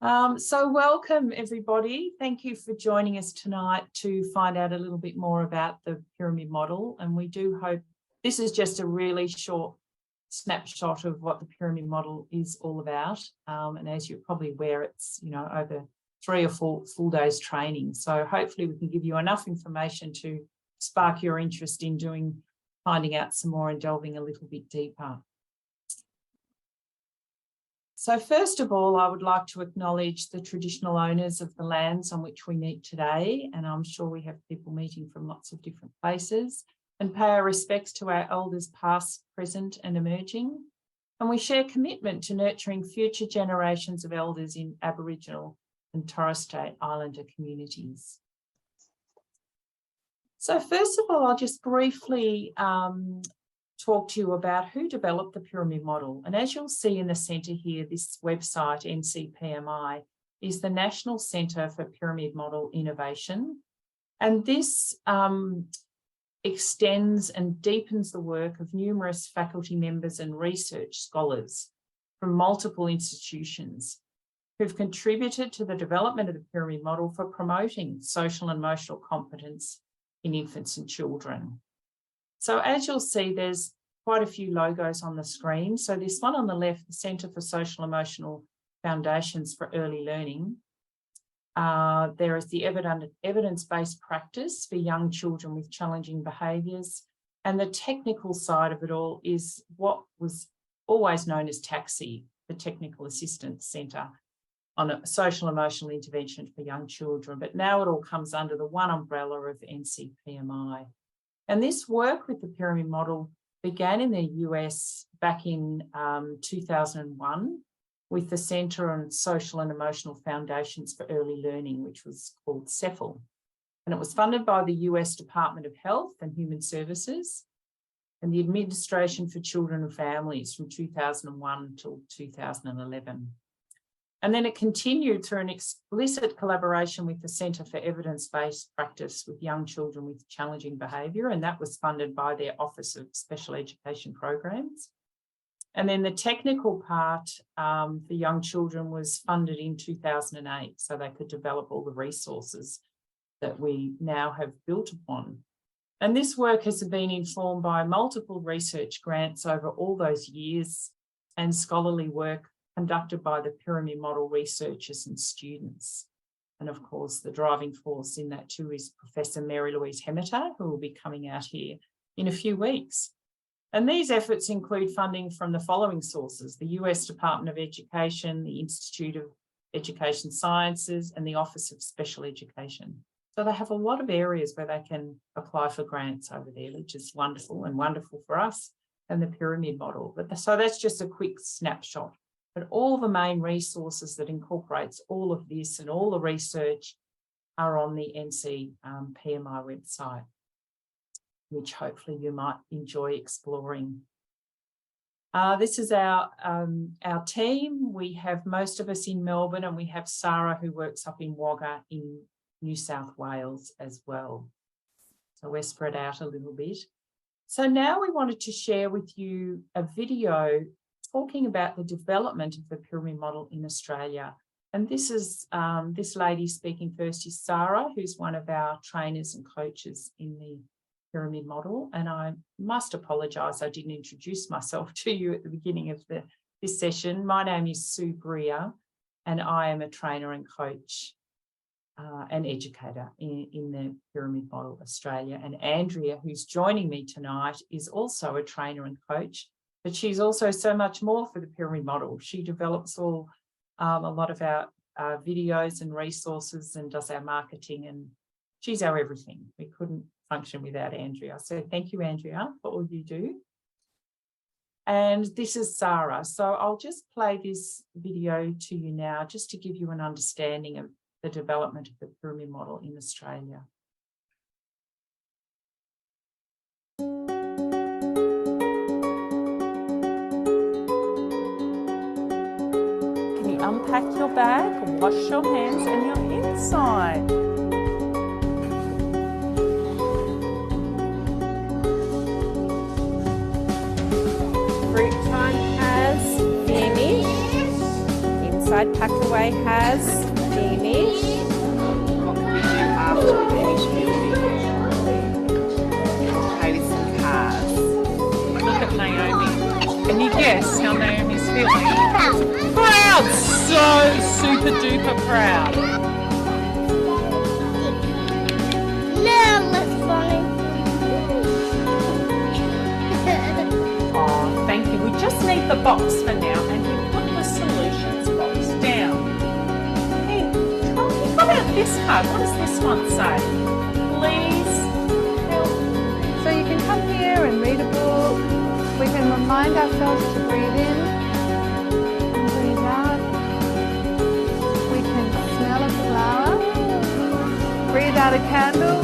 So welcome everybody. Thank you for joining us tonight to find out a little bit more about the pyramid model. And we do hope this is just a really short snapshot of what the pyramid model is all about. And as you're probably aware, it's, over 3 or 4 full days training. So hopefully we can give you enough information to spark your interest in finding out some more and delving a little bit deeper. So first of all, I would like to acknowledge the traditional owners of the lands on which we meet today, and I'm sure we have people meeting from lots of different places, and pay our respects to our elders past, present and emerging. And we share commitment to nurturing future generations of elders in Aboriginal and Torres Strait Islander communities. So first of all, I'll just briefly talk to you about who developed the pyramid model. And as you'll see in the centre here, this website, NCPMI, is the National Centre for Pyramid Model Innovation. And this extends and deepens the work of numerous faculty members and research scholars from multiple institutions who've contributed to the development of the pyramid model for promoting social and emotional competence in infants and children. So as you'll see, there's quite a few logos on the screen. So this one on the left, the Centre for Social Emotional Foundations for Early Learning. There is the evidence-based practice for young children with challenging behaviours. And the technical side of it all is what was always known as TAXI, the Technical Assistance Centre on a social emotional intervention for young children. But now it all comes under the one umbrella of NCPMI. And this work with the pyramid model began in the US back in 2001 with the Centre on Social and Emotional Foundations for Early Learning, which was called CEFL. And it was funded by the US Department of Health and Human Services and the Administration for Children and Families from 2001 till 2011. And then it continued through an explicit collaboration with the Centre for Evidence-Based Practice with Young Children with Challenging Behaviour, and that was funded by their Office of Special Education Programs. And then the technical part for young children was funded in 2008, so they could develop all the resources that we now have built upon. And this work has been informed by multiple research grants over all those years and scholarly work conducted by the pyramid model researchers and students. And of course, the driving force in that too is Professor Mary Louise Hemeter, who will be coming out here in a few weeks. And these efforts include funding from the following sources: the US Department of Education, the Institute of Education Sciences, and the Office of Special Education. So they have a lot of areas where they can apply for grants over there, which is wonderful and wonderful for us and the pyramid model. So that's just a quick snapshot. But all the main resources that incorporates all of this and all the research are on the NCPMI website, which hopefully you might enjoy exploring. This is our team. We have most of us in Melbourne, and we have Sarah, who works up in Wagga in New South Wales as well. So we're spread out a little bit. So now we wanted to share with you a video talking about the development of the pyramid model in Australia. And this is this lady speaking first is Sarah, who's one of our trainers and coaches in the pyramid model. And I must apologise, I didn't introduce myself to you at the beginning of this session. My name is Sue Greer, and I am a trainer and coach and educator in the pyramid model Australia. And Andrea, who's joining me tonight, is also a trainer and coach, but she's also so much more for the pyramid model. She develops a lot of our videos and resources and does our marketing, and she's our everything. We couldn't function without Andrea. So thank you, Andrea, for all you do. And this is Sarah. So I'll just play this video to you now just to give you an understanding of the development of the pyramid model in Australia. Unpack your bag, wash your hands and you're inside. Fruit time has finished. Inside side, Packed Away has the niche. What can we do after we finish building? Play with some cars. Look at Naomi. Can you guess how Naomi's feeling? Proud! So super duper proud. No, that's funny. Oh, thank you. We just need the box for now, and you put the solutions box down. Hey, how about this card? What does this one say? Please help. So you can come here and read a book. We can remind ourselves to breathe in and breathe out. We can smell a flower. Breathe out a candle.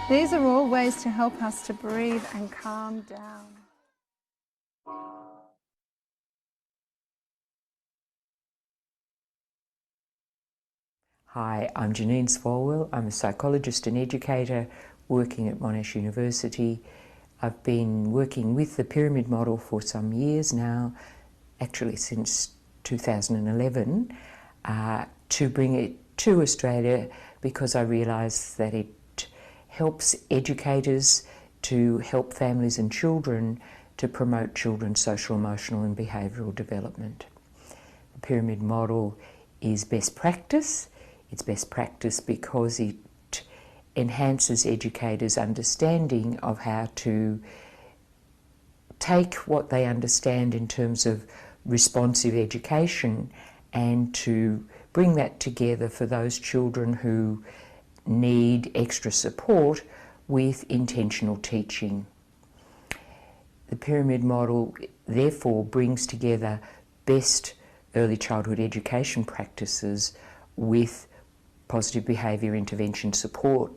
These are all ways to help us to breathe and calm down. Hi, I'm Janine Swalwell. I'm a psychologist and educator working at Monash University. I've been working with the pyramid model for some years now, actually since 2011, to bring it to Australia because I realised that it helps educators to help families and children to promote children's social, emotional and behavioural development. The pyramid model is best practice. It's best practice because it enhances educators' understanding of how to take what they understand in terms of responsive education and to bring that together for those children who need extra support with intentional teaching. The pyramid model therefore brings together best early childhood education practices with positive behaviour intervention support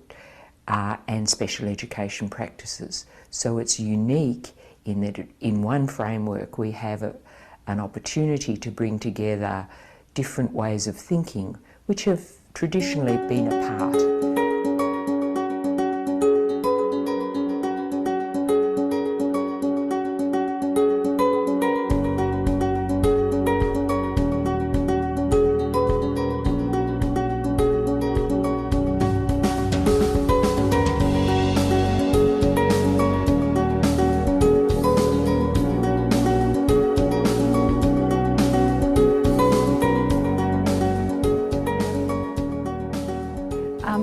and special education practices. So it's unique in that in one framework we have an opportunity to bring together different ways of thinking which have traditionally been apart.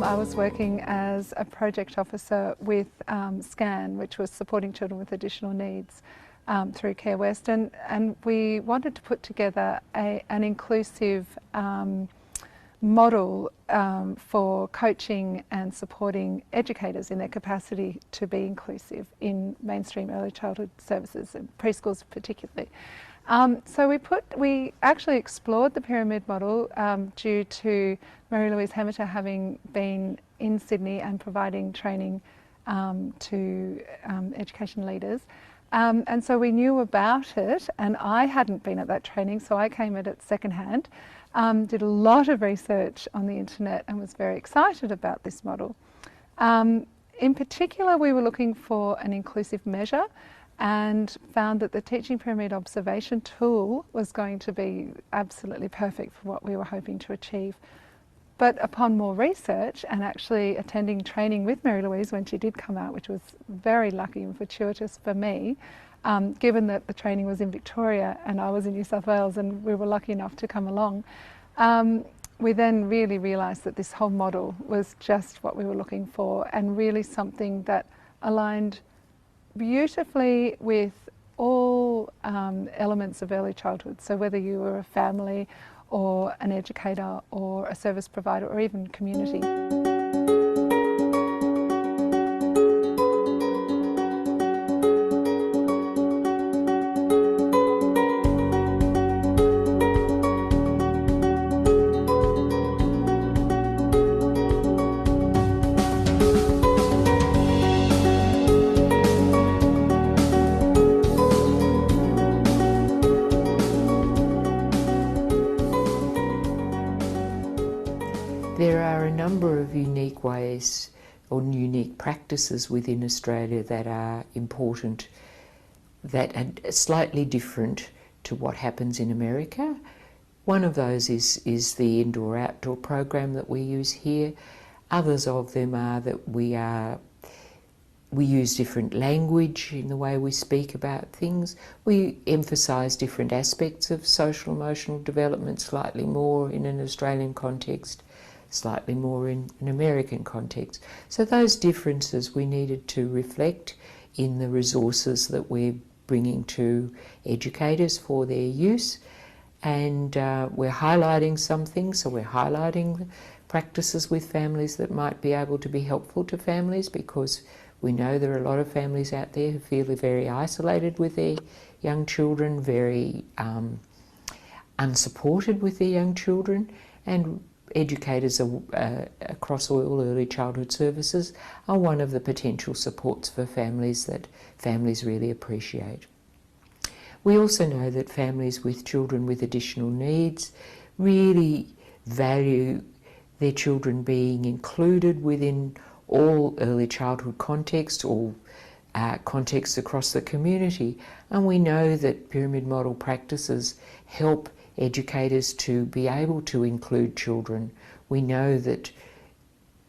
I was working as a project officer with SCAN, which was supporting children with additional needs through Care West, and we wanted to put together an inclusive model for coaching and supporting educators in their capacity to be inclusive in mainstream early childhood services, and preschools particularly. So we actually explored the pyramid model due to Mary Louise Hemmeter having been in Sydney and providing training to education leaders. And so we knew about it, and I hadn't been at that training, so I came at it secondhand, did a lot of research on the internet and was very excited about this model. In particular, we were looking for an inclusive measure and found that the Teaching Pyramid Observation tool was going to be absolutely perfect for what we were hoping to achieve. But upon more research and actually attending training with Mary Louise when she did come out, which was very lucky and fortuitous for me, given that the training was in Victoria and I was in New South Wales and we were lucky enough to come along, we then really realised that this whole model was just what we were looking for and really something that aligned beautifully with all elements of early childhood. So whether you were a family or an educator or a service provider or even community. There are a number of unique ways or unique practices within Australia that are important, that are slightly different to what happens in America. One of those is the indoor-outdoor program that we use here. Others of them are that we use different language in the way we speak about things. We emphasise different aspects of social emotional development, slightly more in an Australian context, slightly more in an American context. So those differences we needed to reflect in the resources that we're bringing to educators for their use. And we're highlighting some things, so we're highlighting practices with families that might be able to be helpful to families, because we know there are a lot of families out there who feel very isolated with their young children, very unsupported with their young children, and educators across all early childhood services are one of the potential supports for families that families really appreciate. We also know that families with children with additional needs really value their children being included within all early childhood contexts, all contexts across the community. And we know that pyramid model practices help educators to be able to include children. We know that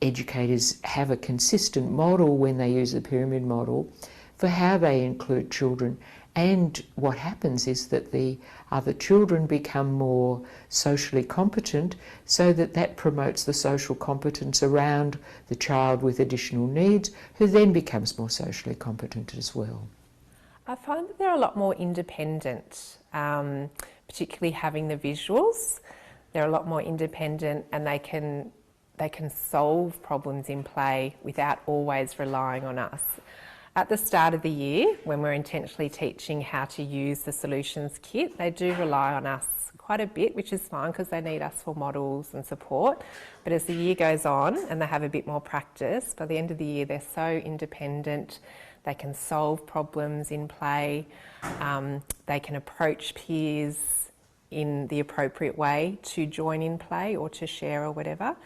educators have a consistent model when they use the pyramid model for how they include children, and what happens is that the other children become more socially competent, so that promotes the social competence around the child with additional needs, who then becomes more socially competent as well. I find that they're a lot more independent, particularly having the visuals. They're a lot more independent, and they can solve problems in play without always relying on us. At the start of the year, when we're intentionally teaching how to use the solutions kit, they do rely on us quite a bit, which is fine because they need us for models and support. But as the year goes on and they have a bit more practice, by the end of the year they're so independent. They can solve problems in play. They can approach peers in the appropriate way to join in play or to share or whatever.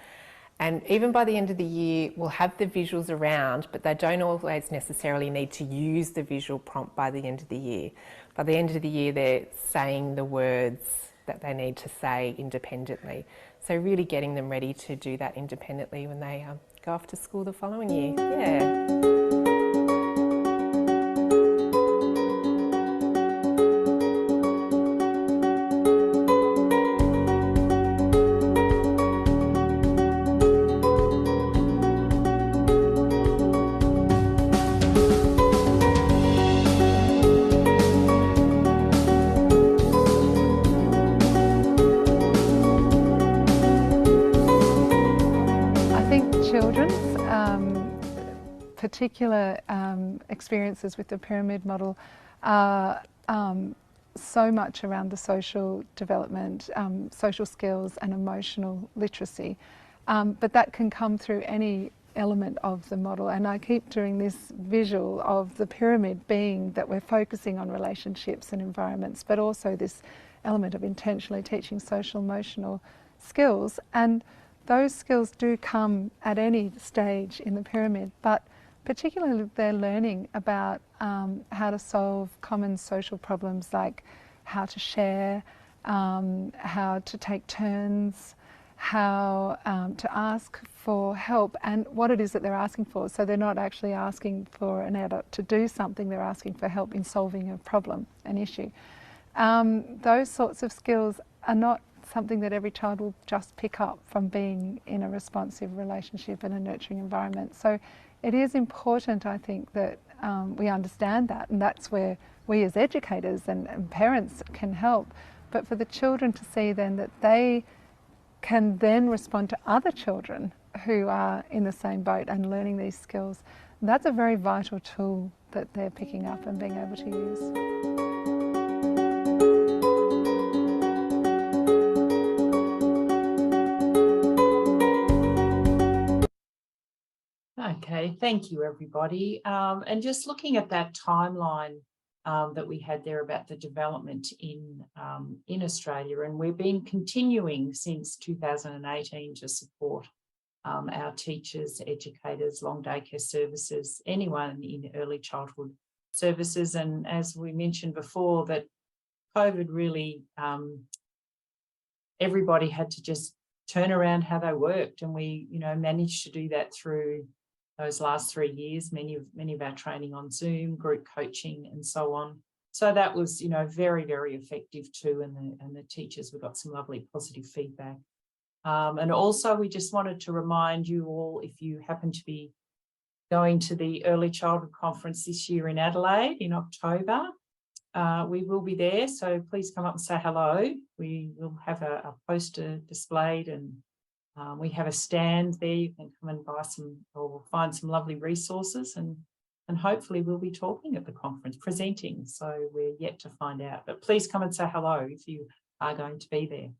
And even by the end of the year, we'll have the visuals around, but they don't always necessarily need to use the visual prompt by the end of the year. By the end of the year, they're saying the words that they need to say independently. So really getting them ready to do that independently when they go off to school the following year. Yeah. Particular experiences with the pyramid model are so much around the social development, social skills and emotional literacy, but that can come through any element of the model. And I keep doing this visual of the pyramid being that we're focusing on relationships and environments, but also this element of intentionally teaching social emotional skills. And those skills do come at any stage in the pyramid, but particularly they're learning about how to solve common social problems like how to share, how to take turns, how to ask for help and what it is that they're asking for. So they're not actually asking for an adult to do something, they're asking for help in solving a problem, an issue. Those sorts of skills are not something that every child will just pick up from being in a responsive relationship and a nurturing environment. So it is important, I think, that we understand that, and that's where we as educators and parents can help. But for the children to see then that they can then respond to other children who are in the same boat and learning these skills, that's a very vital tool that they're picking up and being able to use. Okay, thank you, everybody. And just looking at that timeline that we had there about the development in Australia, and we've been continuing since 2018 to support our teachers, educators, long daycare services, anyone in early childhood services. And as we mentioned before, that COVID really, everybody had to just turn around how they worked, and we, managed to do that through those last 3 years, many of our training on Zoom, group coaching and so on. So that was, very, very effective too, and the teachers, we got some lovely positive feedback. And also we just wanted to remind you all, if you happen to be going to the Early Childhood Conference this year in Adelaide in October, we will be there, so please come up and say hello. We will have a poster displayed, and we have a stand there. You can come and buy some, or find some lovely resources, and hopefully we'll be talking at the conference, presenting. So we're yet to find out, but please come and say hello if you are going to be there.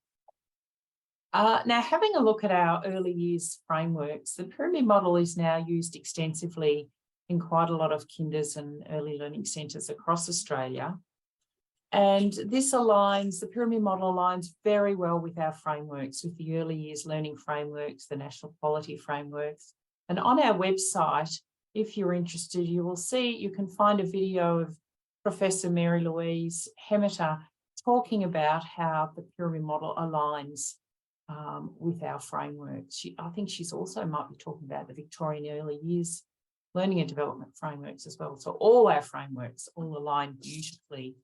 Now, having a look at our early years frameworks, the pyramid model is now used extensively in quite a lot of kinders and early learning centres across Australia. And this aligns, the pyramid model aligns very well with our frameworks, with the early years learning frameworks, the national quality frameworks. And on our website, if you're interested, you will see, you can find a video of Professor Mary Louise Hemeter talking about how the pyramid model aligns with our frameworks. I think she's also might be talking about the Victorian early years learning and development frameworks as well. So all our frameworks all align beautifully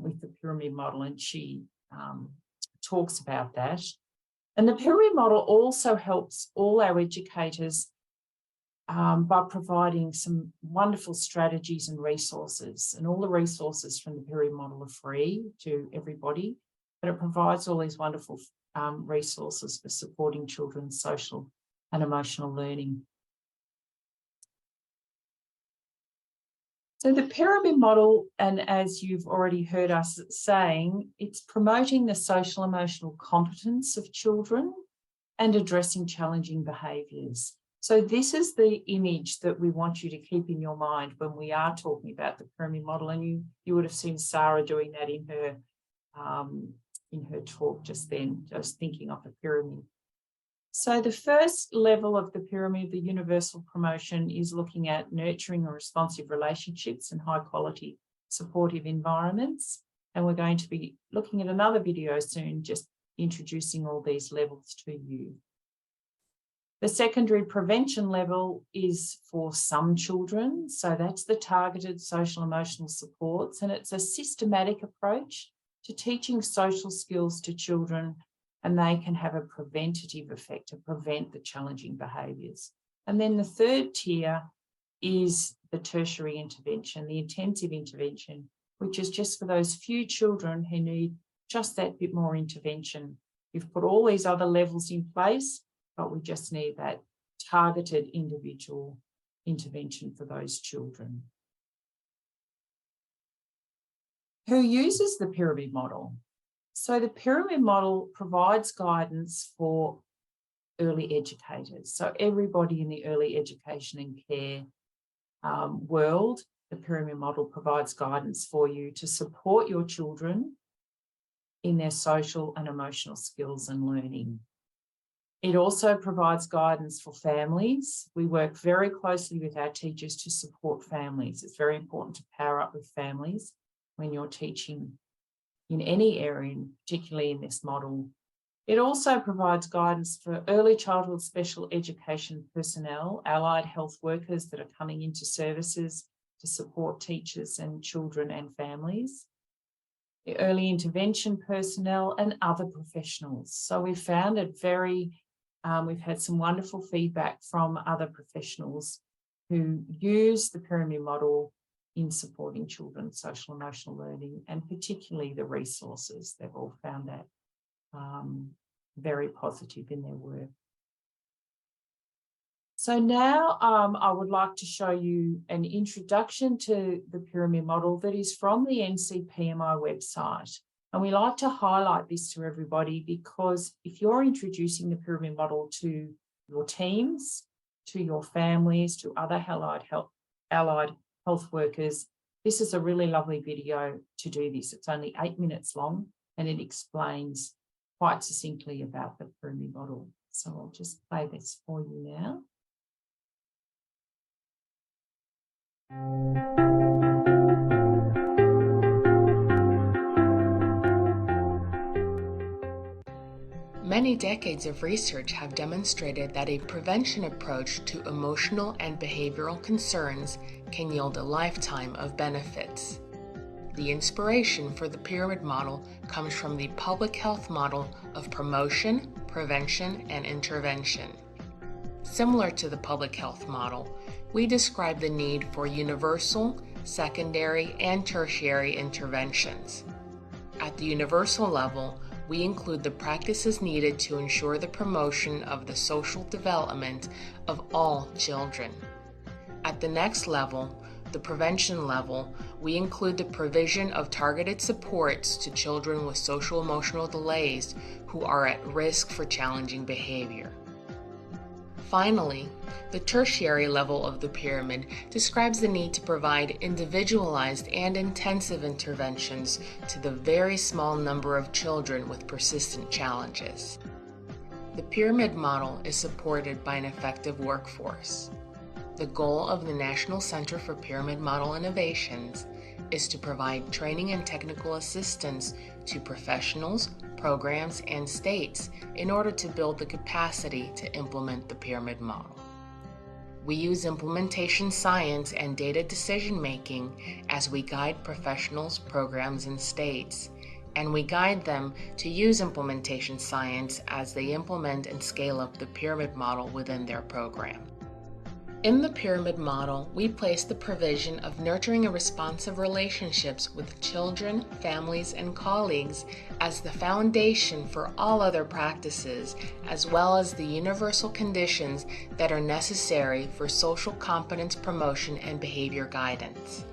with the pyramid model, and she talks about that. And the pyramid model also helps all our educators by providing some wonderful strategies and resources. And all the resources from the pyramid model are free to everybody, but it provides all these wonderful resources for supporting children's social and emotional learning. So the pyramid model, and as you've already heard us saying, it's promoting the social emotional competence of children and addressing challenging behaviours. So this is the image that we want you to keep in your mind when we are talking about the pyramid model, and you would have seen Sarah doing that in her talk just then, just thinking of the pyramid. So the first level of the pyramid, the universal promotion, is looking at nurturing and responsive relationships and high quality supportive environments. And we're going to be looking at another video soon, just introducing all these levels to you. The secondary prevention level is for some children. So that's the targeted social emotional supports, and it's a systematic approach to teaching social skills to children, and they can have a preventative effect to prevent the challenging behaviours. And then the third tier is the tertiary intervention, the intensive intervention, which is just for those few children who need just that bit more intervention. You've put all these other levels in place, but we just need that targeted individual intervention for those children. Who uses the pyramid model? So the pyramid model provides guidance for early educators. So everybody in the early education and care world, the pyramid model provides guidance for you to support your children in their social and emotional skills and learning. It also provides guidance for families. We work very closely with our teachers to support families. It's very important to power up with families when you're teaching in any area, particularly in this model. It also provides guidance for early childhood special education personnel, allied health workers that are coming into services to support teachers and children and families, the early intervention personnel and other professionals. So we found it we've had some wonderful feedback from other professionals who use the pyramid model in supporting children's social emotional learning, and particularly the resources. They've all found that very positive in their work. So now I would like to show you an introduction to the pyramid model that is from the NCPMI website. And we like to highlight this to everybody because if you're introducing the pyramid model to your teams, to your families, to other allied health workers, this is a really lovely video to do this. It's only 8 minutes long and it explains quite succinctly about the pyramid model. So I'll just play this for you now. Many decades of research have demonstrated that a prevention approach to emotional and behavioral concerns can yield a lifetime of benefits. The inspiration for the pyramid model comes from the public health model of promotion, prevention, and intervention. Similar to the public health model, we describe the need for universal, secondary, and tertiary interventions. At the universal level, we include the practices needed to ensure the promotion of the social development of all children. At the next level, the prevention level, we include the provision of targeted supports to children with social-emotional delays who are at risk for challenging behavior. Finally, the tertiary level of the pyramid describes the need to provide individualized and intensive interventions to the very small number of children with persistent challenges. The pyramid model is supported by an effective workforce. The goal of the National Center for Pyramid Model Innovations is to provide training and technical assistance to professionals, programs, and states in order to build the capacity to implement the pyramid model. We use implementation science and data decision-making as we guide professionals, programs, and states, and we guide them to use implementation science as they implement and scale up the pyramid model within their program. In the pyramid model, we place the provision of nurturing and responsive relationships with children, families, and colleagues as the foundation for all other practices, as well as the universal conditions that are necessary for social competence promotion and behavior guidance.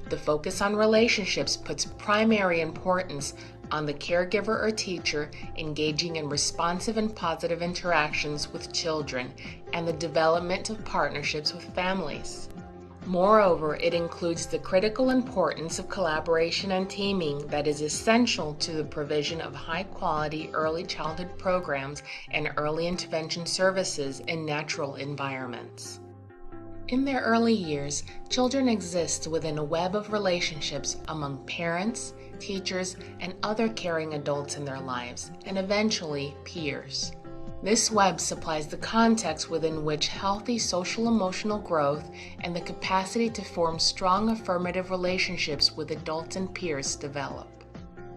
The focus on relationships puts primary importance on the caregiver or teacher engaging in responsive and positive interactions with children and the development of partnerships with families. Moreover, it includes the critical importance of collaboration and teaming that is essential to the provision of high-quality early childhood programs and early intervention services in natural environments. In their early years, children exist within a web of relationships among parents, teachers, and other caring adults in their lives, and eventually peers. This web supplies the context within which healthy social-emotional growth and the capacity to form strong affirmative relationships with adults and peers develop.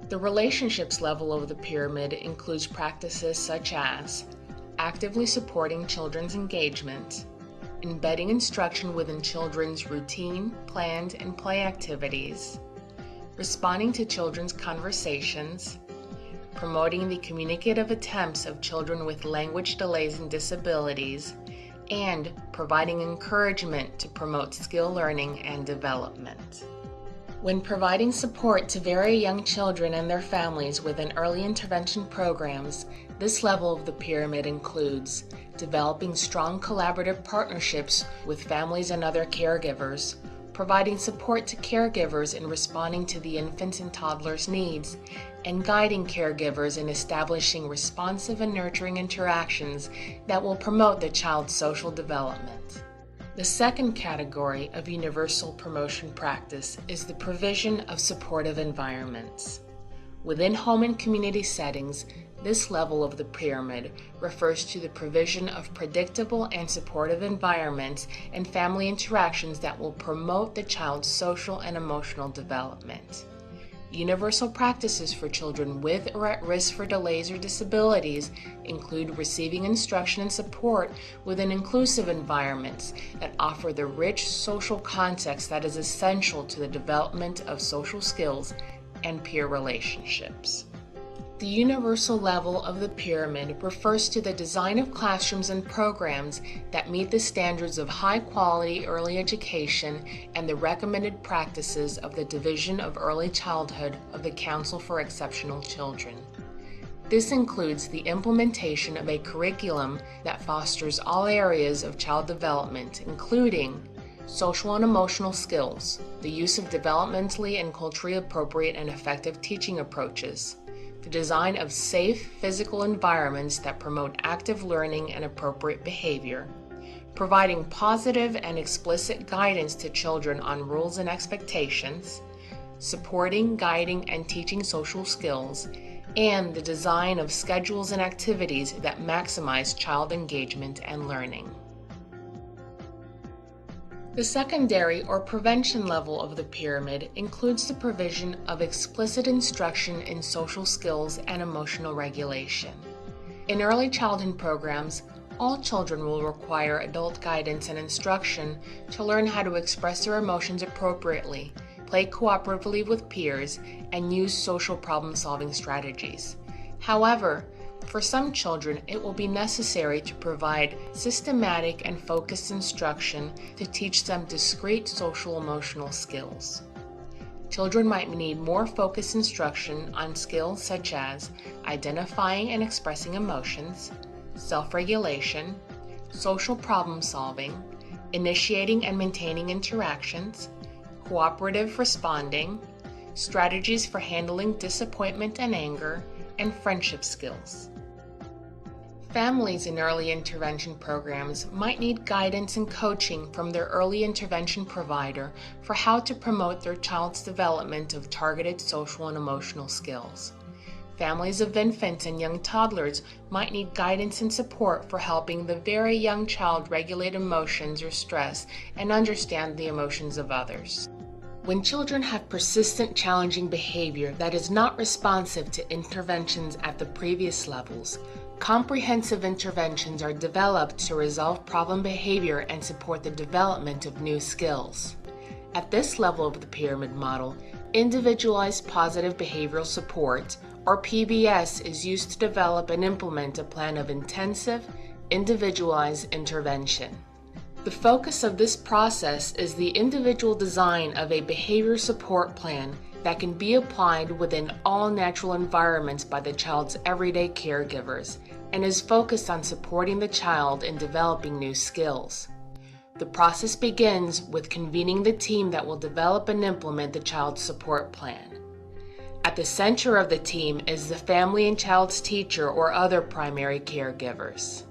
The relationships level of the pyramid includes practices such as actively supporting children's engagement, embedding instruction within children's routine, planned, and play activities, responding to children's conversations, promoting the communicative attempts of children with language delays and disabilities, and providing encouragement to promote skill learning and development. When providing support to very young children and their families within early intervention programs, this level of the pyramid includes developing strong collaborative partnerships with families and other caregivers, providing support to caregivers in responding to the infants and toddlers' needs, and guiding caregivers in establishing responsive and nurturing interactions that will promote the child's social development. The second category of universal promotion practice is the provision of supportive environments. Within home and community settings, this level of the pyramid refers to the provision of predictable and supportive environments and family interactions that will promote the child's social and emotional development. Universal practices for children with or at risk for delays or disabilities include receiving instruction and support within inclusive environments that offer the rich social context that is essential to the development of social skills and peer relationships. The universal level of the pyramid refers to the design of classrooms and programs that meet the standards of high-quality early education and the recommended practices of the Division of Early Childhood of the Council for Exceptional Children. This includes the implementation of a curriculum that fosters all areas of child development, including social and emotional skills, the use of developmentally and culturally appropriate and effective teaching approaches, the design of safe physical environments that promote active learning and appropriate behavior, providing positive and explicit guidance to children on rules and expectations, supporting, guiding, and teaching social skills, and the design of schedules and activities that maximize child engagement and learning. The secondary or prevention level of the pyramid includes the provision of explicit instruction in social skills and emotional regulation. In early childhood programs, all children will require adult guidance and instruction to learn how to express their emotions appropriately, play cooperatively with peers, and use social problem-solving strategies. However, for some children, it will be necessary to provide systematic and focused instruction to teach them discrete social-emotional skills. Children might need more focused instruction on skills such as identifying and expressing emotions, self-regulation, social problem-solving, initiating and maintaining interactions, cooperative responding, strategies for handling disappointment and anger, and friendship skills. Families in early intervention programs might need guidance and coaching from their early intervention provider for how to promote their child's development of targeted social and emotional skills. Families of infants and young toddlers might need guidance and support for helping the very young child regulate emotions or stress and understand the emotions of others. When children have persistent challenging behavior that is not responsive to interventions at the previous levels, comprehensive interventions are developed to resolve problem behavior and support the development of new skills. At this level of the pyramid model, individualized positive behavioral support, or PBS, is used to develop and implement a plan of intensive, individualized intervention. The focus of this process is the individual design of a behavior support plan that can be applied within all natural environments by the child's everyday caregivers and is focused on supporting the child in developing new skills. The process begins with convening the team that will develop and implement the child's support plan. At the center of the team is the family and child's teacher or other primary caregivers.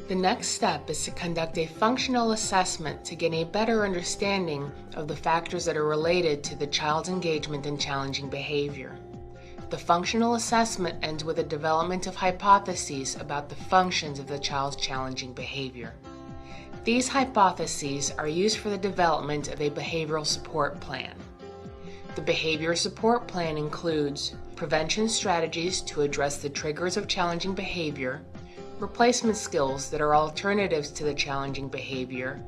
The next step is to conduct a functional assessment to gain a better understanding of the factors that are related to the child's engagement in challenging behavior. The functional assessment ends with the development of hypotheses about the functions of the child's challenging behavior. These hypotheses are used for the development of a behavioral support plan. The behavior support plan includes prevention strategies to address the triggers of challenging behavior, replacement skills that are alternatives to the challenging behavior,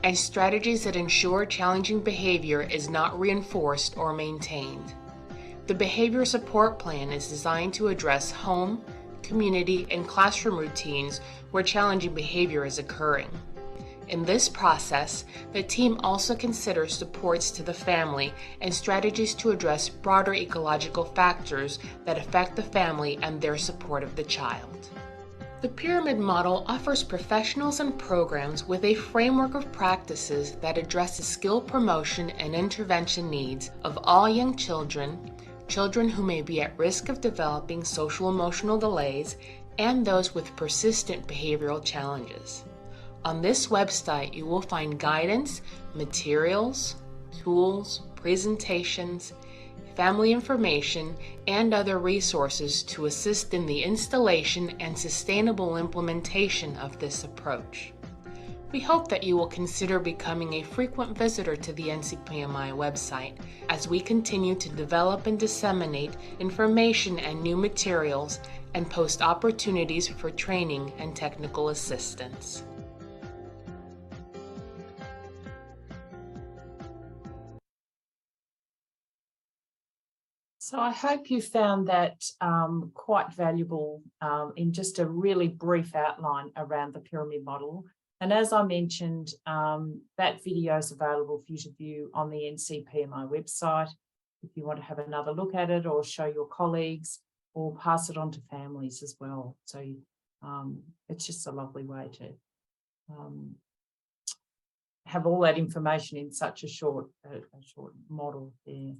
and strategies that ensure challenging behavior is not reinforced or maintained. The behavior support plan is designed to address home, community, and classroom routines where challenging behavior is occurring. In this process, the team also considers supports to the family and strategies to address broader ecological factors that affect the family and their support of the child. The pyramid model offers professionals and programs with a framework of practices that address the skill promotion and intervention needs of all young children, children who may be at risk of developing social-emotional delays, and those with persistent behavioral challenges. On this website, you will find guidance, materials, tools, presentations, family information, and other resources to assist in the installation and sustainable implementation of this approach. We hope that you will consider becoming a frequent visitor to the NCPMI website as we continue to develop and disseminate information and new materials and post opportunities for training and technical assistance. So I hope you found that quite valuable in just a really brief outline around the pyramid model. And as I mentioned, that video is available for you to view on the NCPMI website if you want to have another look at it or show your colleagues or pass it on to families as well. So it's just a lovely way to have all that information in such a short model there.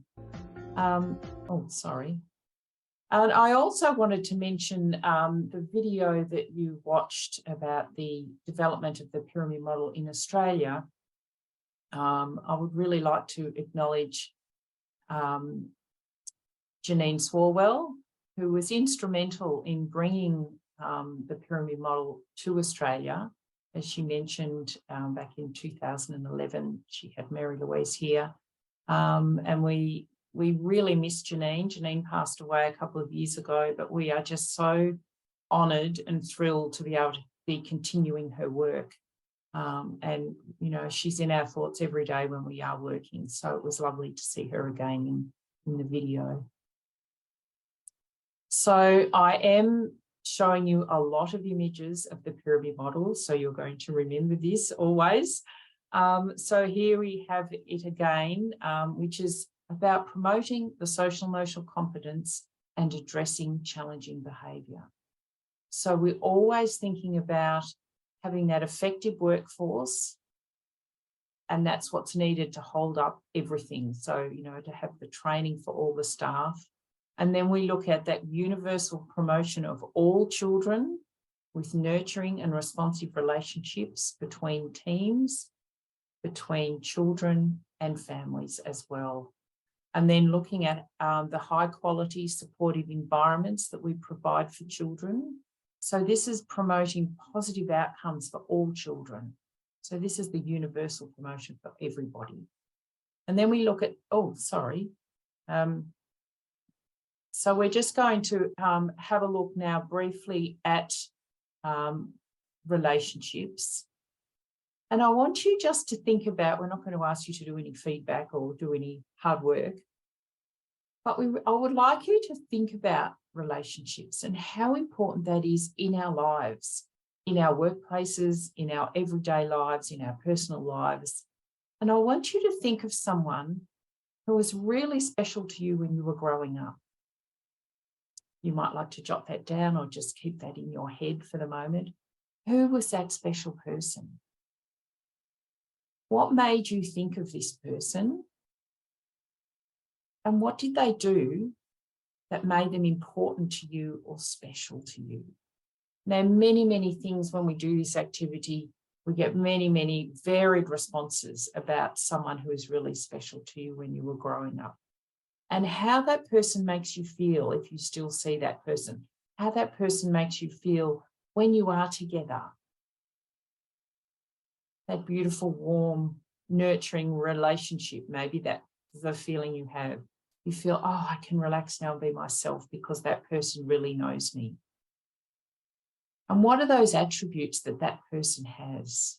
And I also wanted to mention the video that you watched about the development of the pyramid model in Australia. I would really like to acknowledge Janine Swarwell who was instrumental in bringing the pyramid model to Australia. As she mentioned, back in 2011, she had Mary Louise here. And we really miss Janine. Janine passed away a couple of years ago, but we are just so honoured and thrilled to be able to be continuing her work. And, you know, she's in our thoughts every day when we are working. So it was lovely to see her again in the video. So I am showing you a lot of images of the pyramid model, so you're going to remember this always. So here we have it again, which is about promoting the social emotional competence and addressing challenging behaviour. So we're always thinking about having that effective workforce, and that's what's needed to hold up everything. So, you know, to have the training for all the staff. And then we look at that universal promotion of all children with nurturing and responsive relationships between teams, between children and families as well. And then looking at the high quality supportive environments that we provide for children. So this is promoting positive outcomes for all children. So this is the universal promotion for everybody. And then we look at, so we're just going to have a look now briefly at relationships. And I want you just to think about, we're not going to ask you to do any feedback or do any hard work, but I would like you to think about relationships and how important that is in our lives, in our workplaces, in our everyday lives, in our personal lives. And I want you to think of someone who was really special to you when you were growing up. You might like to jot that down or just keep that in your head for the moment. Who was that special person? What made you think of this person? And what did they do that made them important to you or special to you? Now, many, many things when we do this activity, we get many, many varied responses about someone who is really special to you when you were growing up. And how that person makes you feel, if you still see that person, how that person makes you feel when you are together. That beautiful, warm, nurturing relationship, maybe that's the feeling you have. You feel, oh, I can relax now and be myself because that person really knows me. And what are those attributes that that person has?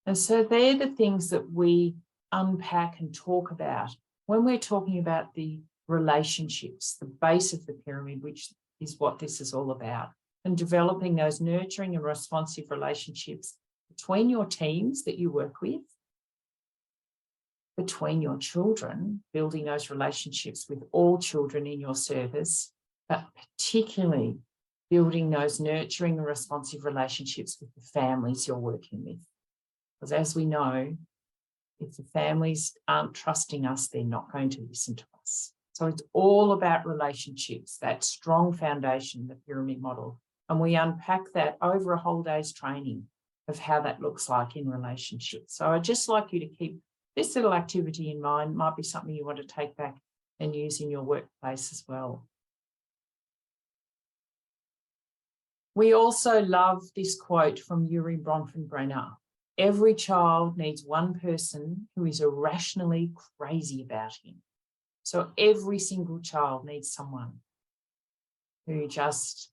And so they're the things that we unpack and talk about when we're talking about the relationships, the base of the pyramid, which is what this is all about, and developing those nurturing and responsive relationships between your teams that you work with, between your children, building those relationships with all children in your service, but particularly building those nurturing and responsive relationships with the families you're working with. Because as we know, if the families aren't trusting us, they're not going to listen to us. So it's all about relationships, that strong foundation, the pyramid model. And we unpack that over a whole day's training of how that looks like in relationships. So I'd just like you to keep this little activity in mind. Might be something you want to take back and use in your workplace as well. We also love this quote from Yuri Bronfenbrenner. Every child needs one person who is irrationally crazy about him. So every single child needs someone who just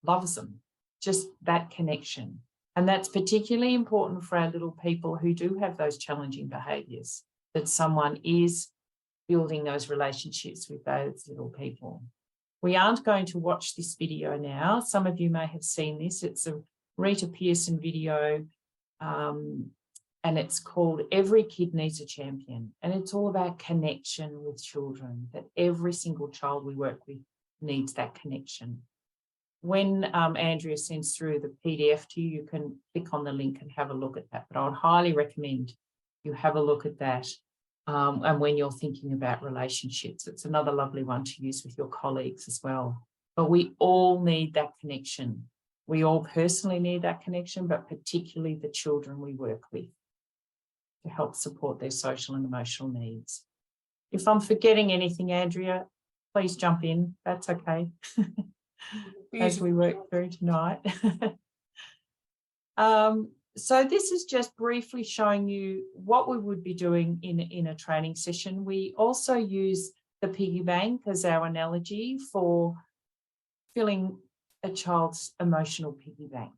loves them, just that connection. And that's particularly important for our little people who do have those challenging behaviours, that someone is building those relationships with those little people. We aren't going to watch this video now. Some of you may have seen this. It's a Rita Pearson video, and it's called Every Kid Needs a Champion. And it's all about connection with children, that every single child we work with needs that connection. When Andrea sends through the PDF to you, you can click on the link and have a look at that. But I would highly recommend you have a look at that. And when you're thinking about relationships, it's another lovely one to use with your colleagues as well. But we all need that connection. We all personally need that connection, but particularly the children we work with to help support their social and emotional needs. If I'm forgetting anything, Andrea, please jump in. That's okay. As we work through tonight. So this is just briefly showing you what we would be doing in a training session. We also use the piggy bank as our analogy for filling a child's emotional piggy bank.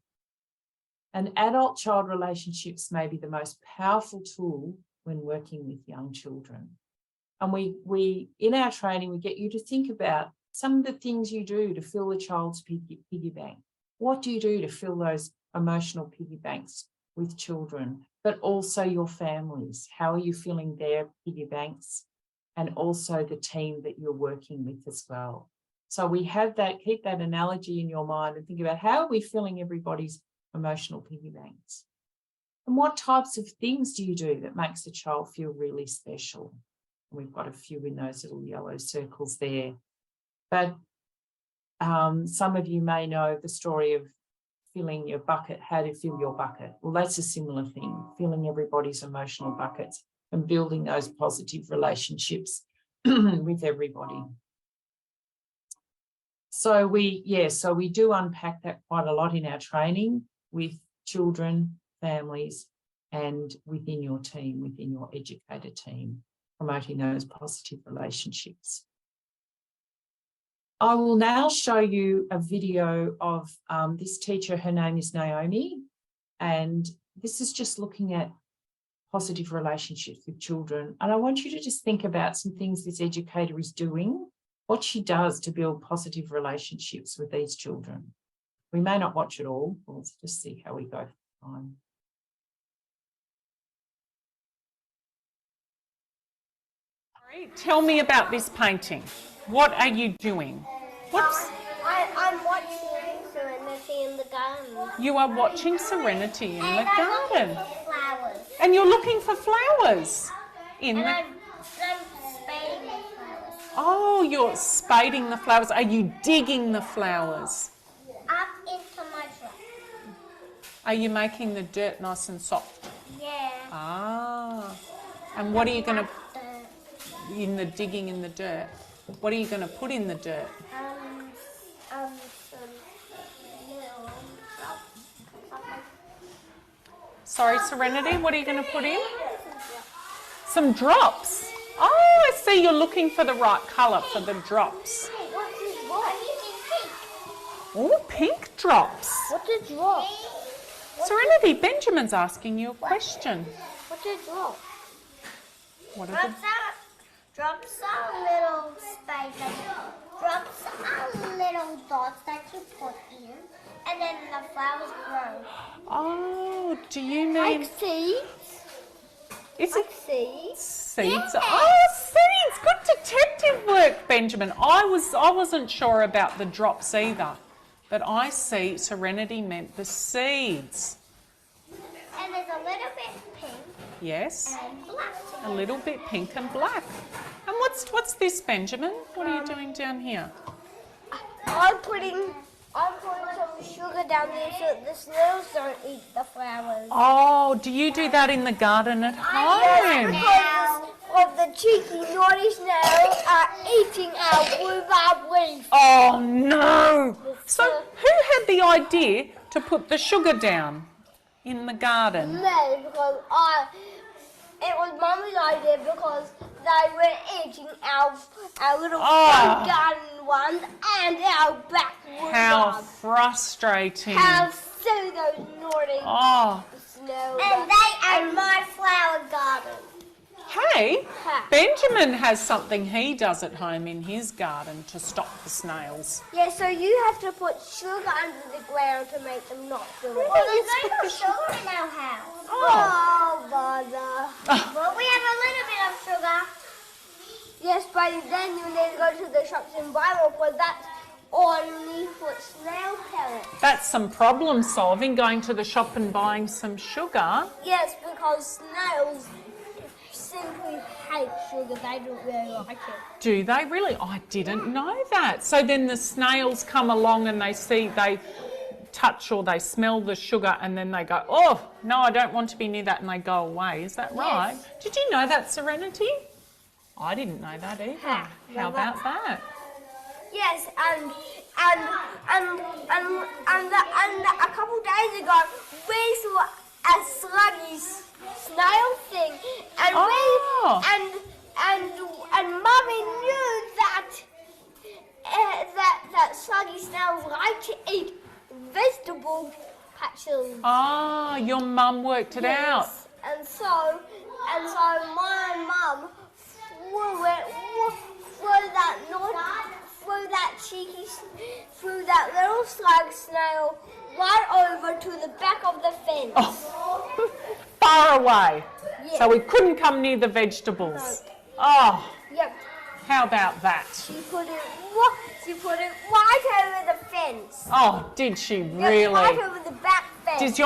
And adult-child relationships may be the most powerful tool when working with young children. And we in our training, we get you to think about some of the things you do to fill the child's piggy bank. What do you do to fill those emotional piggy banks with children, but also your families? How are you filling their piggy banks? And also the team that you're working with as well. So we have that, keep that analogy in your mind and think about how are we filling everybody's emotional piggy banks? And what types of things do you do that makes the child feel really special? And we've got a few in those little yellow circles there. But some of you may know the story of filling your bucket, how to fill your bucket. Well, that's a similar thing, filling everybody's emotional buckets and building those positive relationships with everybody. So we do unpack that quite a lot in our training with children, families, and within your team, within your educator team, promoting those positive relationships. I will now show you a video of this teacher. Her name is Naomi, and this is just looking at positive relationships with children. And I want you to just think about some things this educator is doing, what she does to build positive relationships with these children. We may not watch it all, but let's just see how we go for time. Tell me about this painting. What are you doing? Whoops. I'm watching Serenity in the garden. You are watching Serenity in the garden. Flowers. And you're looking for flowers. I'm spading the flowers. Oh, you're spading the flowers. Are you digging the flowers? Up into my truck. Are you making the dirt nice and soft? Yeah. Ah. And what are you going to, in the digging in the dirt, what are you going to put in the dirt? Some little something. Sorry, Serenity, what are you going to put in? Some drops. Oh, I see you're looking for the right colour for the drops. What is what? Oh, pink drops. What's a drop? Serenity, Benjamin's asking you a question. What's a drop? What are the... Drops are little spiders. Drops are little dots that you put in, and then the flowers grow. Oh, do you mean... Like seeds. Is Like it seeds. seeds? Yeah. Oh, seeds. Good detective work, Benjamin. I wasn't sure about the drops either, but I see Serenity meant the seeds. And there's a little bit pink Yes, and black. a little bit pink and black. And what's this, Benjamin? What are you doing down here? I'm putting some sugar down there so the snails don't eat the flowers. Oh, do you do that in the garden at home? Because of the cheeky naughty snails are eating our rhubarb leaf. Oh no! So who had the idea to put the sugar down in the garden? No, because it was Mummy's idea because they were eating our little front garden ones and our back How rhubarb. frustrating! How silly those naughty Oh, snails. And they are my flower garden. hey, Ha. Benjamin has something he does at home in his garden to stop the snails. Yeah, so you have to put sugar under the ground to make them not do it. Well, there's no more sugar in our house. Oh, bother. Well, we have a little bit of sugar. Yes, but then you need to go to the shops and buy more because that's only for snail pellets. That's some problem solving, going to the shop and buying some sugar. Yes, because snails simply hate sugar. They don't really like it. Do they really? I didn't know that. So then the snails come along and they touch or they smell the sugar and then they go, oh, no, I don't want to be near that, and they go away. Is that right? Yes. Did you know that, Serenity? I didn't know that either. Ha, How well, about that? Yes, and a couple days ago we saw a sluggy snail thing, and and Mummy knew that that sluggy snails like to eat vegetable patches. Ah, your mum worked it out. And so my mum threw that little slug snail right over to the back of the fence. Oh, far away. Yes. So we couldn't come near the vegetables. No. Oh, Yep. how about that? She put it right over the fence. Oh, did she Yep, really? right over the back fence.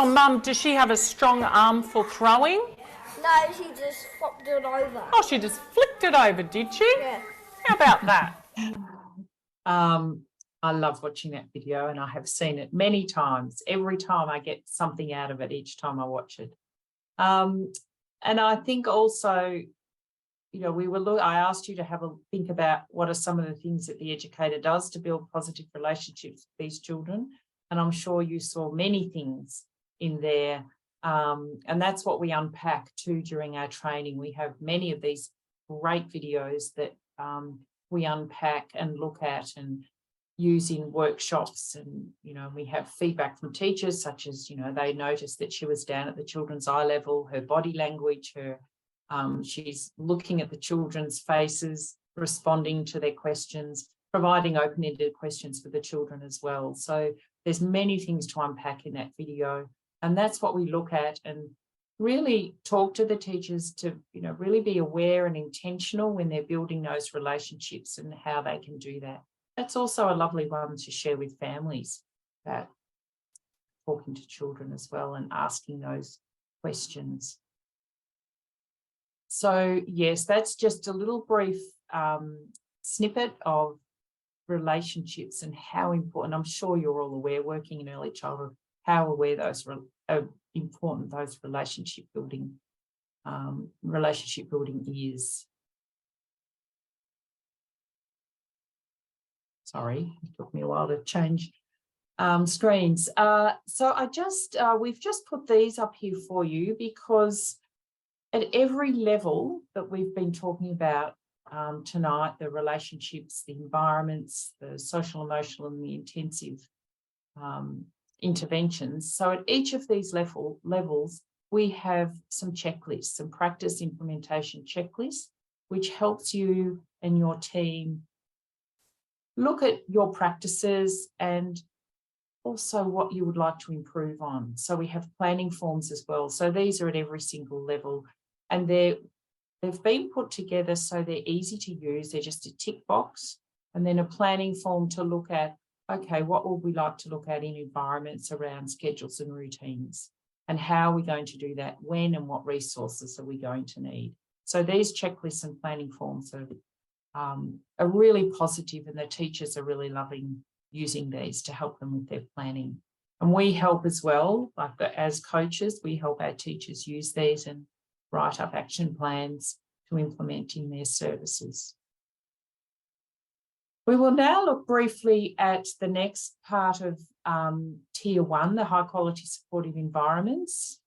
Does she have a strong arm for throwing? No, she just flopped it over. Oh, she just flicked it over, did she? Yeah. How about that? I love watching that video, and I have seen it many times. Every time I get something out of it each time I watch it. And I think also, you know, I asked you to have a think about what are some of the things that the educator does to build positive relationships with these children. And I'm sure you saw many things in there. And that's what we unpack too during our training. We have many of these great videos that we unpack and look at and use in workshops. And, you know, we have feedback from teachers such as, you know, they noticed that she was down at the children's eye level, her body language, she's looking at the children's faces, responding to their questions, providing open-ended questions for the children as well. So there's many things to unpack in that video. And that's what we look at and really talk to the teachers to, you know, really be aware and intentional when they're building those relationships and how they can do that. That's also a lovely one to share with families, about talking to children as well and asking those questions. So, yes, that's just a little brief snippet of relationships and how important, I'm sure you're all aware, working in early childhood, how aware those important those relationship building is. Sorry, it took me a while to change screens. So we've just put these up here for you because at every level that we've been talking about tonight, the relationships, the environments, the social, emotional, and the intensive interventions. So at each of these levels, we have some checklists, some practice implementation checklists, which helps you and your team look at your practices and also what you would like to improve on. So we have planning forms as well. So these are at every single level, and they've been put together so they're easy to use. They're just a tick box and then a planning form to look at, okay, what would we like to look at in environments around schedules and routines, and how are we going to do that, when and what resources are we going to need. So these checklists and planning forms are really positive, and the teachers are really loving using these to help them with their planning. And we help as well, like as coaches, we help our teachers use these and write up action plans to implement in their services. We will now look briefly at the next part of Tier 1, the high quality supportive environments.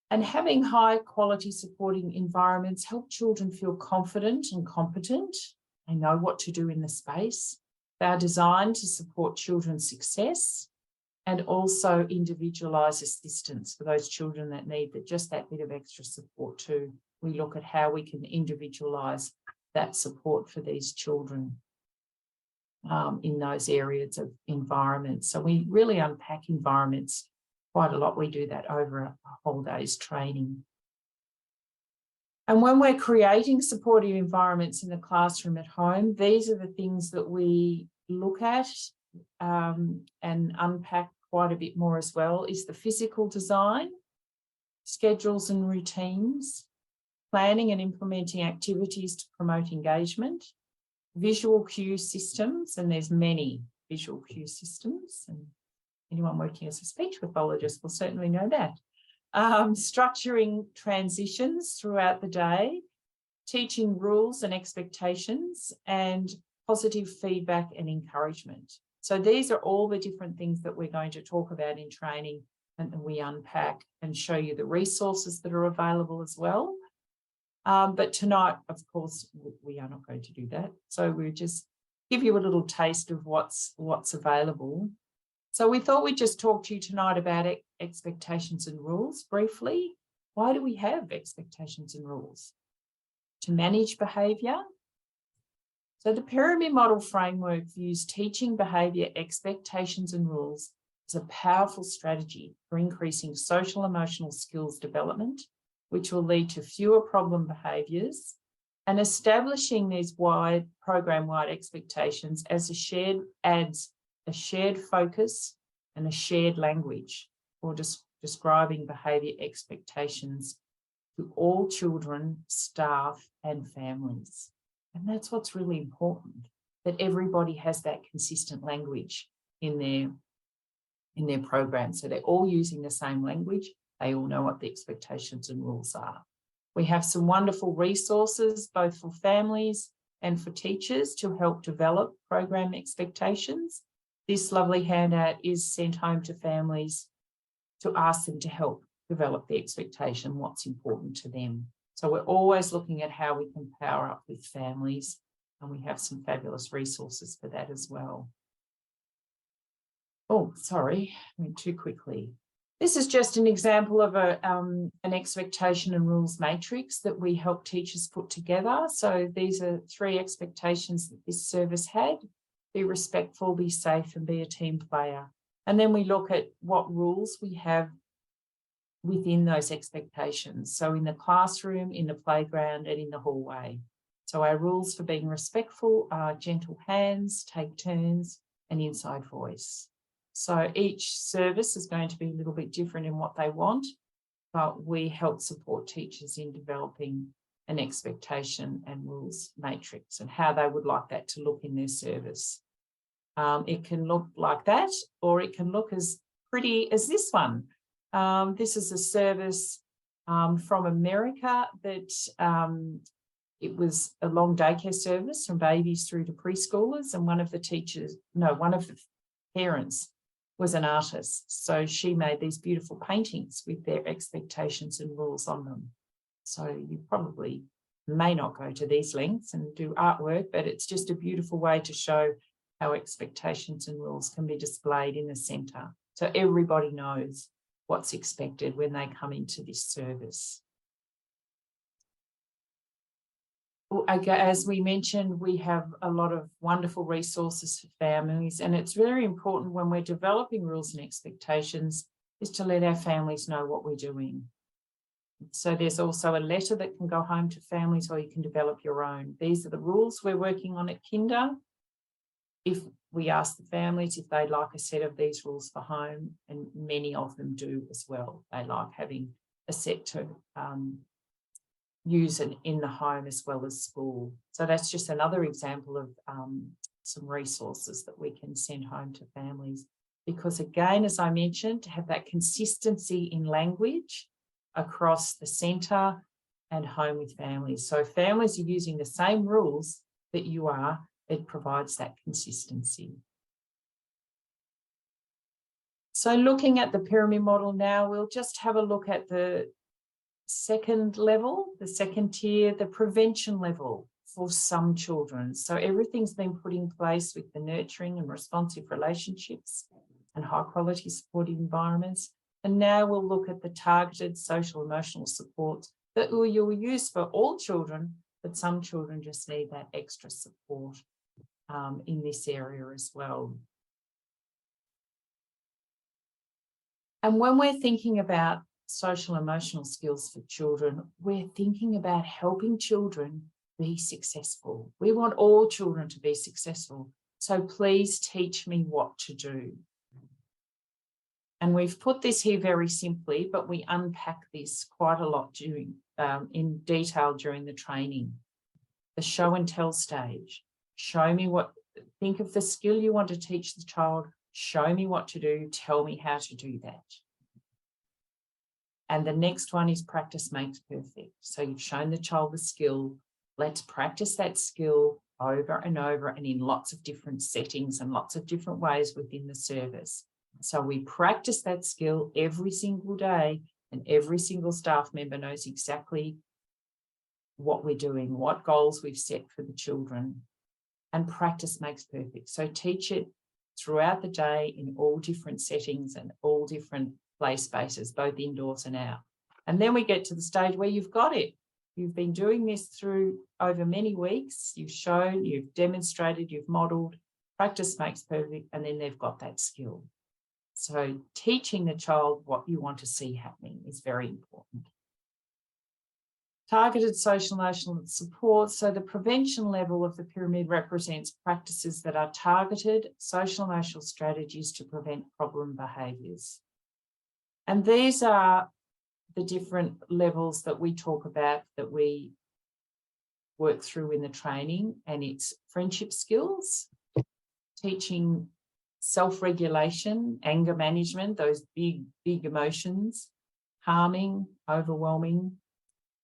And having high quality supporting environments help children feel confident and competent. They know what to do in the space. They are designed to support children's success and also individualise assistance for those children that need just that bit of extra support too. We look at how we can individualise that support for these children in those areas of environments. So we really unpack environments quite a lot. We do that over a whole day's training. And when we're creating supportive environments in the classroom at home, these are the things that we look at and unpack quite a bit more as well, is the physical design, schedules and routines, planning and implementing activities to promote engagement, visual cue systems, and there's many visual cue systems, and anyone working as a speech pathologist will certainly know that. Structuring transitions throughout the day, teaching rules and expectations, and positive feedback and encouragement. So these are all the different things that we're going to talk about in training, and we unpack and show you the resources that are available as well. But tonight, of course, we are not going to do that. So we'll just give you a little taste of what's available. So we thought we'd just talk to you tonight about expectations and rules briefly. Why do we have expectations and rules? To manage behaviour. So the pyramid model framework views teaching behaviour, expectations and rules as a powerful strategy for increasing social emotional skills development, which will lead to fewer problem behaviours, and establishing these program-wide expectations as adds a shared focus and a shared language for describing behaviour expectations to all children, staff and families. And that's what's really important, that everybody has that consistent language in their program. So they're all using the same language. They all know what the expectations and rules are. We have some wonderful resources, both for families and for teachers, to help develop program expectations. This lovely handout is sent home to families to ask them to help develop the expectation, what's important to them. So we're always looking at how we can power up with families, and we have some fabulous resources for that as well. Oh, sorry, I went too quickly. This is just an example of an expectation and rules matrix that we help teachers put together. So these are 3 expectations that this service had: be respectful, be safe, and be a team player. And then we look at what rules we have within those expectations. So in the classroom, in the playground, and in the hallway. So our rules for being respectful are gentle hands, take turns, and inside voice. So each service is going to be a little bit different in what they want, but we help support teachers in developing an expectation and rules matrix and how they would like that to look in their service. It can look like that, or it can look as pretty as this one. This is a service from America that it was a long daycare service from babies through to preschoolers, and one of the parents was an artist. So she made these beautiful paintings with their expectations and rules on them. So you probably may not go to these lengths and do artwork, but it's just a beautiful way to show how expectations and rules can be displayed in the centre. So everybody knows what's expected when they come into this service. As we mentioned, we have a lot of wonderful resources for families, and it's very important when we're developing rules and expectations is to let our families know what we're doing. So there's also a letter that can go home to families, or you can develop your own. These are the rules we're working on at Kinder. If we ask the families if they'd like a set of these rules for home, and many of them do as well. They like having a set to use in the home as well as school. So that's just another example of some resources that we can send home to families. Because again, as I mentioned, to have that consistency in language across the centre and home with families. So if families are using the same rules that you are, it provides that consistency. So looking at the pyramid model now, we'll just have a look at the second level, the second tier, the prevention level for some children. So everything's been put in place with the nurturing and responsive relationships and high quality supportive environments. And now we'll look at the targeted social emotional support that you'll use for all children, but some children just need that extra support in this area as well. And when we're thinking about social emotional skills for children, we're thinking about helping children be successful. We want all children to be successful. So please teach me what to do. And we've put this here very simply, but we unpack this quite a lot in detail during the training. The show and tell stage. Show me think of the skill you want to teach the child. Show me what to do. Tell me how to do that. And the next one is practice makes perfect. So you've shown the child the skill. Let's practice that skill over and over and in lots of different settings and lots of different ways within the service. So we practice that skill every single day, and every single staff member knows exactly what we're doing, what goals we've set for the children. And practice makes perfect. So teach it throughout the day in all different settings and all different play spaces, both indoors and out. And then we get to the stage where you've got it. You've been doing this through over many weeks. You've shown, you've demonstrated, you've modelled. Practice makes perfect, and then they've got that skill. So teaching the child what you want to see happening is very important. Targeted social emotional support. So the prevention level of the pyramid represents practices that are targeted social emotional strategies to prevent problem behaviours. And these are the different levels that we talk about, that we work through in the training, and it's friendship skills, teaching self-regulation, anger management, those big emotions, calming, overwhelming,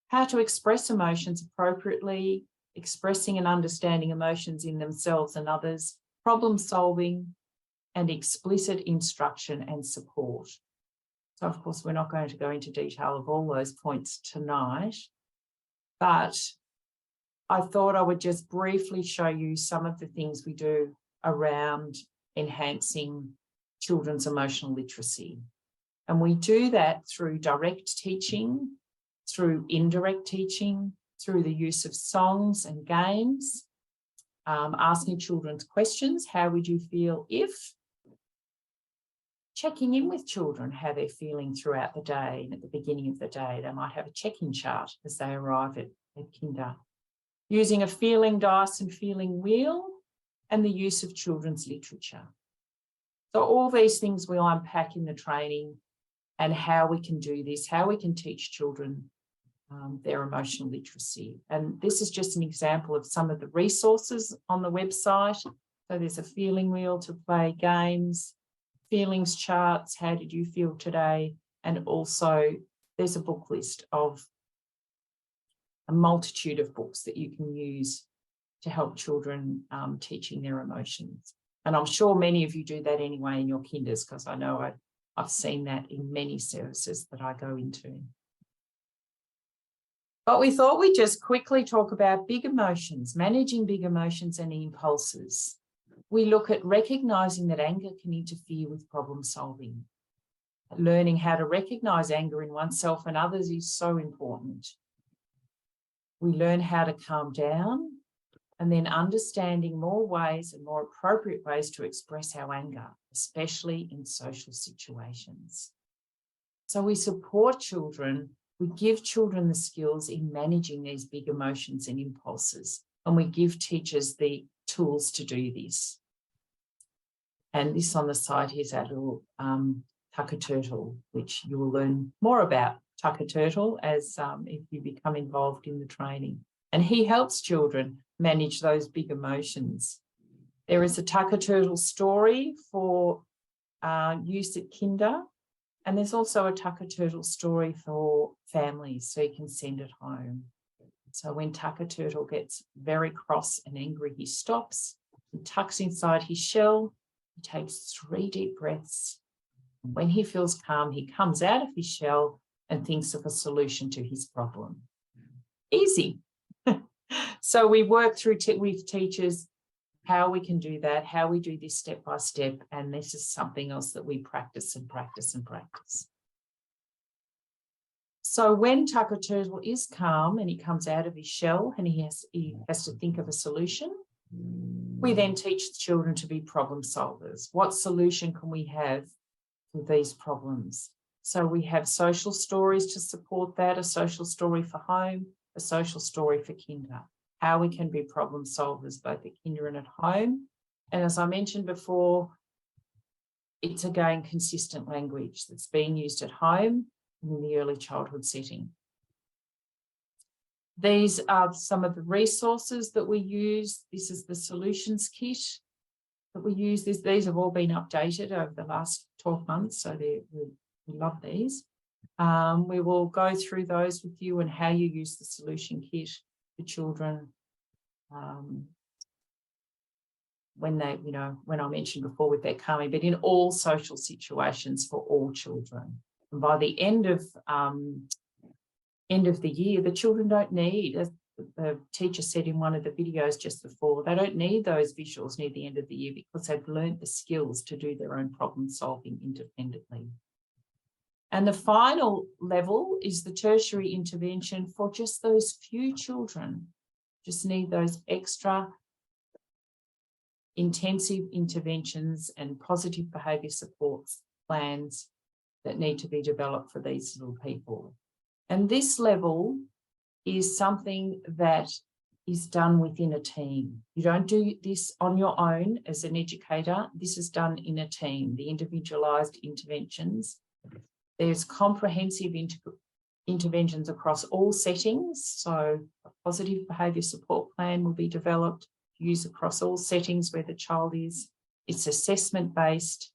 how to express emotions appropriately, expressing and understanding emotions in themselves and others, problem solving, and explicit instruction and support. So, of course, we're not going to go into detail of all those points tonight, but I thought I would just briefly show you some of the things we do around enhancing children's emotional literacy. And we do that through direct teaching, through indirect teaching, through the use of songs and games, asking children questions. How would you feel if? Checking in with children, how they're feeling throughout the day, and at the beginning of the day, they might have a check-in chart as they arrive at kinder. Using a feeling dice and feeling wheel, and the use of children's literature. So all these things we'll unpack in the training, and how we can do this, how we can teach children their emotional literacy. And this is just an example of some of the resources on the website. So there's a feeling wheel to play games, feelings charts, how did you feel today? And also there's a book list of a multitude of books that you can use to help children teaching their emotions. And I'm sure many of you do that anyway in your kinders, because I know I've seen that in many services that I go into. But we thought we'd just quickly talk about big emotions, managing big emotions and impulses. We look at recognising that anger can interfere with problem solving. Learning how to recognise anger in oneself and others is so important. We learn how to calm down, and then understanding more ways and more appropriate ways to express our anger, especially in social situations. So we support children. We give children the skills in managing these big emotions and impulses, and we give teachers the tools to do this. And this on the side is our little Tucker Turtle, which you will learn more about Tucker Turtle as if you become involved in the training. And he helps children manage those big emotions. There is a Tucker Turtle story for use at kinder. And there's also a Tucker Turtle story for families, so you can send it home. So when Tucker Turtle gets very cross and angry, he stops, he tucks inside his shell, he takes 3 deep breaths. And when he feels calm, he comes out of his shell and thinks of a solution to his problem. Easy. So we work through with teachers how we can do that, how we do this step by step, and this is something else that we practice and practice and practice. So when Tucker Turtle is calm and he comes out of his shell and he has to think of a solution, we then teach the children to be problem solvers. What solution can we have for these problems? So we have social stories to support that, a social story for home, a social story for kinder. How we can be problem solvers both at kinder and at home. And as I mentioned before, it's again consistent language that's being used at home and in the early childhood setting. These are some of the resources that we use. This is the solutions kit that we use. These have all been updated over the last 12 months, so we love these. We will go through those with you and how you use the solution kit for children when they, when I mentioned before with their calming, but in all social situations for all children. And by the end of the year, the children don't need, as the teacher said in one of the videos just before, they don't need those visuals near the end of the year because they've learned the skills to do their own problem solving independently. And the final level is the tertiary intervention for just those few children, just need those extra intensive interventions and positive behaviour support plans that need to be developed for these little people. And this level is something that is done within a team. You don't do this on your own as an educator. This is done in a team, the individualised interventions. There's comprehensive interventions across all settings. So a positive behaviour support plan will be developed, used across all settings where the child is. It's assessment-based.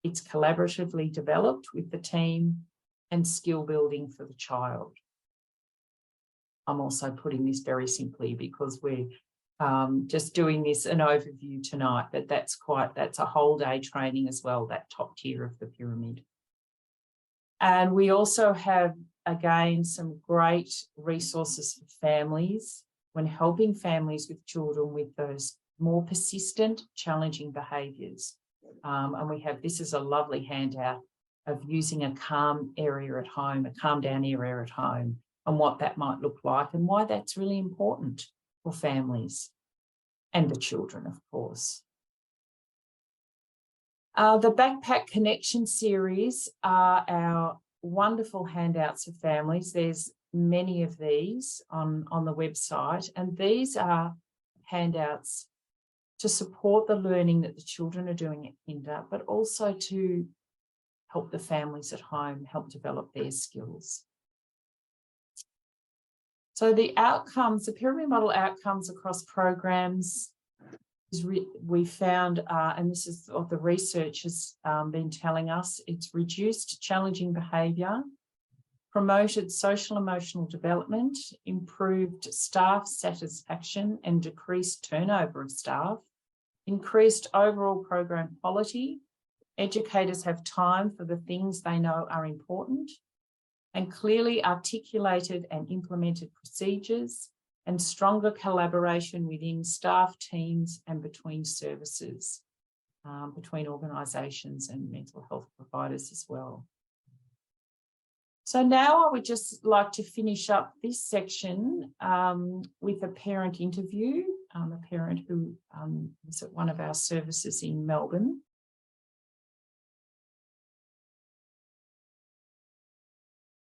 It's collaboratively developed with the team and skill building for the child. I'm also putting this very simply because we're just doing this an overview tonight, but that's a whole day training as well, that top tier of the pyramid. And we also have, again, some great resources for families when helping families with children with those more persistent, challenging behaviours. And we have, this is a lovely handout of using a calm area at home, a calm down area at home, and what that might look like and why that's really important for families and the children, of course. The Backpack Connection series are our wonderful handouts for families. There's many of these on the website, and these are handouts to support the learning that the children are doing at Kinder, but also to help the families at home, help develop their skills. So the outcomes, the pyramid model outcomes across programs, we found, and this is what the research has been telling us, it's reduced challenging behaviour, promoted social emotional development, improved staff satisfaction and decreased turnover of staff, increased overall program quality, educators have time for the things they know are important, and clearly articulated and implemented procedures, and stronger collaboration within staff, teams, and between services, between organisations and mental health providers as well. So now I would just like to finish up this section with a parent interview, a parent who was at one of our services in Melbourne.